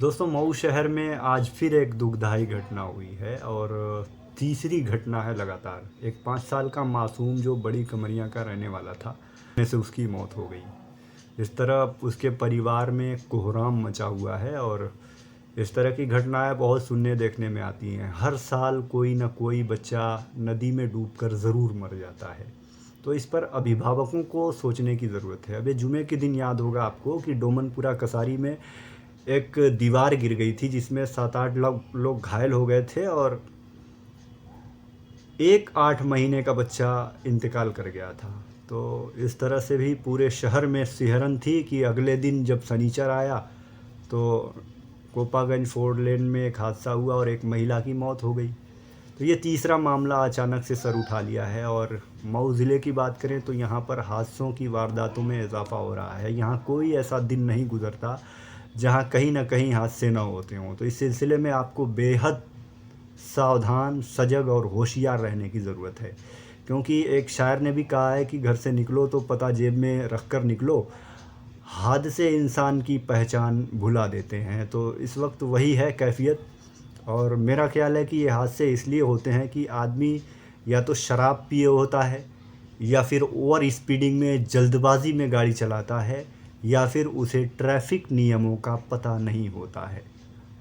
दोस्तों, मऊ शहर में आज फिर एक दुखदाई घटना हुई है और तीसरी घटना है लगातार। एक 5 साल का मासूम जो बड़ी कमरिया का रहने वाला था, में से उसकी मौत हो गई। इस तरह उसके परिवार में कोहराम मचा हुआ है और इस तरह की घटनाएं बहुत सुनने देखने में आती हैं। हर साल कोई ना कोई बच्चा नदी में डूबकर ज़रूर मर जाता है। तो इस पर अभिभावकों को सोचने की ज़रूरत है। अबे जुमे के दिन याद होगा आपको कि डोमनपुरा कसारी में एक दीवार गिर गई थी जिसमें 7-8 लोग घायल हो गए थे और एक 8 महीने का बच्चा इंतकाल कर गया था। तो इस तरह से भी पूरे शहर में सिहरन थी कि अगले दिन जब शनिचर आया तो कोपागंज 4 लेन में एक हादसा हुआ और एक महिला की मौत हो गई। तो ये तीसरा मामला अचानक से सर उठा लिया है और मऊ ज़िले की बात करें तो यहाँ पर हादसों की वारदातों में इजाफ़ा हो रहा है। यहाँ कोई ऐसा दिन नहीं गुज़रता जहाँ कहीं ना कहीं हादसे ना होते हों। तो इस सिलसिले में आपको बेहद सावधान, सजग और होशियार रहने की ज़रूरत है, क्योंकि एक शायर ने भी कहा है कि घर से निकलो तो पता जेब में रख कर निकलो। हादसे इंसान की पहचान भुला देते हैं। तो इस वक्त वही है कैफियत। और मेरा ख्याल है कि ये हादसे इसलिए होते हैं कि आदमी या तो शराब पिए होता है, या फिर ओवर स्पीडिंग में जल्दबाजी में गाड़ी चलाता है, या फिर उसे ट्रैफिक नियमों का पता नहीं होता है।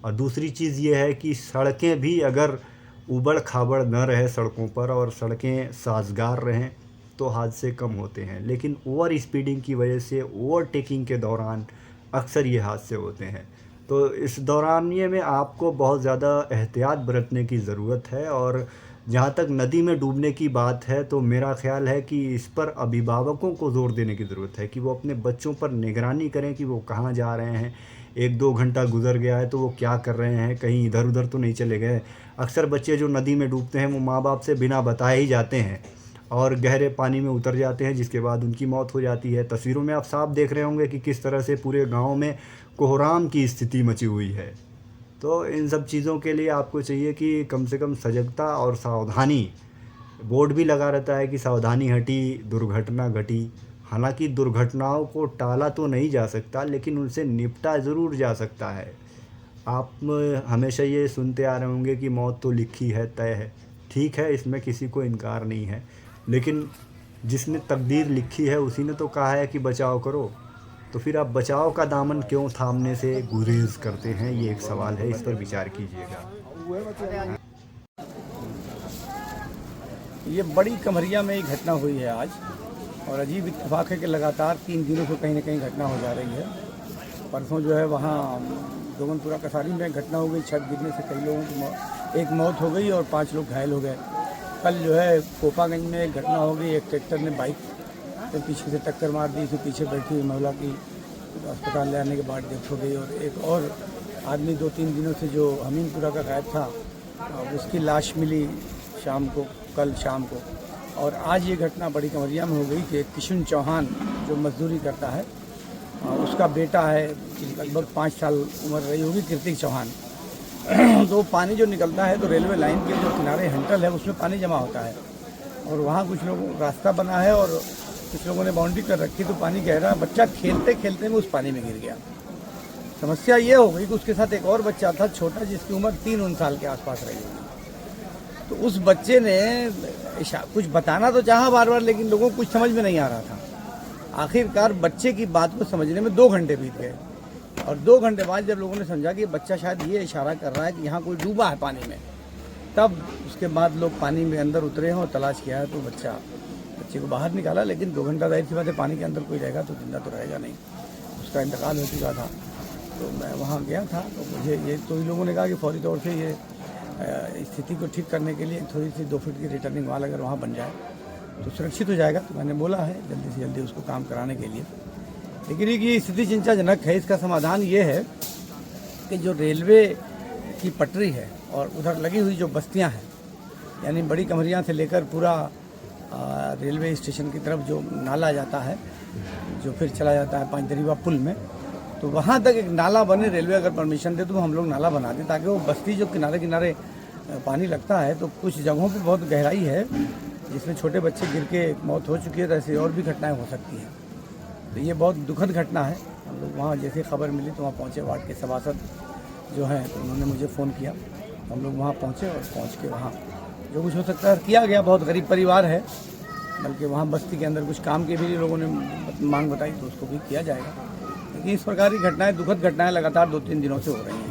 और दूसरी चीज़ ये है कि सड़कें भी अगर ऊबड़ खाबड़ न रहे सड़कों पर और सड़कें साजगार रहें तो हादसे कम होते हैं। लेकिन ओवर स्पीडिंग की वजह से ओवरटेकिंग के दौरान अक्सर ये हादसे होते हैं। तो इस दौरानिए में आपको बहुत ज़्यादा एहतियात बरतने की ज़रूरत है। और जहाँ तक नदी में डूबने की बात है तो मेरा ख़्याल है कि इस पर अभिभावकों को ज़ोर देने की ज़रूरत है कि वो अपने बच्चों पर निगरानी करें कि वो कहाँ जा रहे हैं। 1-2 घंटा गुज़र गया है तो वो क्या कर रहे हैं, कहीं इधर उधर तो नहीं चले गए। अक्सर बच्चे जो नदी में डूबते हैं वो माँ बाप से बिना बताए ही जाते हैं और गहरे पानी में उतर जाते हैं, जिसके बाद उनकी मौत हो जाती है। तस्वीरों में आप साफ देख रहे होंगे कि किस तरह से पूरे गांव में कोहराम की स्थिति मची हुई है। तो इन सब चीज़ों के लिए आपको चाहिए कि कम से कम सजगता और सावधानी। बोर्ड भी लगा रहता है कि सावधानी हटी दुर्घटना घटी। हालांकि दुर्घटनाओं को टाला तो नहीं जा सकता, लेकिन उनसे निपटा ज़रूर जा सकता है। आप हमेशा ये सुनते आ रहे होंगे कि मौत तो लिखी है, तय है। ठीक है, इसमें किसी को इनकार नहीं है, लेकिन जिसने तकदीर लिखी है उसी ने तो कहा है कि बचाव करो। तो फिर आप बचाव का दामन क्यों थामने से गुरेज करते हैं, ये एक सवाल है। इस पर विचार कीजिएगा। ये बड़ी कमरिया में एक घटना हुई है आज, और अजीब इत्तेफाक है कि लगातार 3 दिनों से कहीं ना कहीं घटना हो जा रही है। परसों जो है वहाँ डोमनपुरा कसारी में घटना हो गई, छत गिरने से कई लोगों की एक मौत हो गई और 5 लोग घायल हो गए। कल जो है कोपागंज में एक घटना हो गई, एक ट्रैक्टर ने बाइक के पीछे से टक्कर मार दी, फिर पीछे बैठी हुई महिला की अस्पताल ले आने के बाद डेथ हो गई। और एक और आदमी 2-3 दिनों से जो हमीनपुरा का गायब था, उसकी लाश मिली शाम को, कल शाम को। और आज ये घटना बड़ी कमरिया में हो गई कि किशन चौहान जो मजदूरी करता है, उसका बेटा है, लगभग 5 साल उम्र रही होगी, कृतिक चौहान। तो पानी जो निकलता है तो रेलवे लाइन के जो किनारे हंटल है उसमें पानी जमा होता है, और वहाँ कुछ लोगों रास्ता बना है और कुछ लोगों ने बाउंड्री कर रखी, तो पानी गहरा, बच्चा खेलते खेलते में उस पानी में गिर गया। समस्या ये हो गई कि उसके साथ एक और बच्चा था छोटा, जिसकी उम्र 3 साल के आसपास रही होगी। तो उस बच्चे ने कुछ बताना तो चाहा बार बार, लेकिन लोगों को कुछ समझ में नहीं आ रहा था। आखिरकार बच्चे की बात को समझने में 2 घंटे बीत गए, और 2 घंटे बाद जब लोगों ने समझा कि बच्चा शायद ये इशारा कर रहा है कि यहाँ कोई डूबा है पानी में, तब उसके बाद लोग पानी में अंदर उतरे हैं और तलाश किया है, तो बच्चे को बाहर निकाला। लेकिन 2 घंटा जाहिर सी बात है, पानी के अंदर कोई रहेगा तो जिंदा तो रहेगा नहीं, उसका इंतकाल हो चुका था। तो मैं वहाँ गया था, तो मुझे ये तो इन लोगों ने कहा कि फौरी तौर से ये स्थिति को ठीक करने के लिए थोड़ी सी 2 फीट की रिटर्निंग वाल अगर वहाँ बन जाए तो सुरक्षित हो जाएगा। तो मैंने बोला है जल्दी से जल्दी उसको काम कराने के लिए। लेकिन ये स्थिति चिंताजनक है। इसका समाधान ये है कि जो रेलवे की पटरी है और उधर लगी हुई जो बस्तियाँ हैं, यानी बड़ी कमरिया से लेकर पूरा रेलवे स्टेशन की तरफ जो नाला जाता है, जो फिर चला जाता है 5 दरीवा पुल में, तो वहाँ तक एक नाला बने। रेलवे अगर परमिशन दे तो हम लोग नाला बना दें, ताकि वो बस्ती जो किनारे किनारे पानी लगता है, तो कुछ जगहों पे बहुत गहराई है जिसमें छोटे बच्चे गिर के मौत हो चुकी है, तो ऐसी और भी घटनाएं हो सकती हैं। तो ये बहुत दुखद घटना है। हम लोग वहाँ जैसे खबर मिली तो वहाँ पहुँचे, वार्ड के सभासद जो हैं, तो उन्होंने मुझे फ़ोन किया। हम लोग वहाँ पहुँचे और पहुँच के वहाँ जो कुछ हो सकता है किया गया। बहुत गरीब परिवार है, बल्कि वहाँ बस्ती के अंदर कुछ काम के भी लोगों ने मांग बताई, तो उसको भी किया जाएगा। लेकिन इस प्रकार की घटनाएं, दुखद घटनाएं लगातार 2-3 दिनों से हो रही हैं।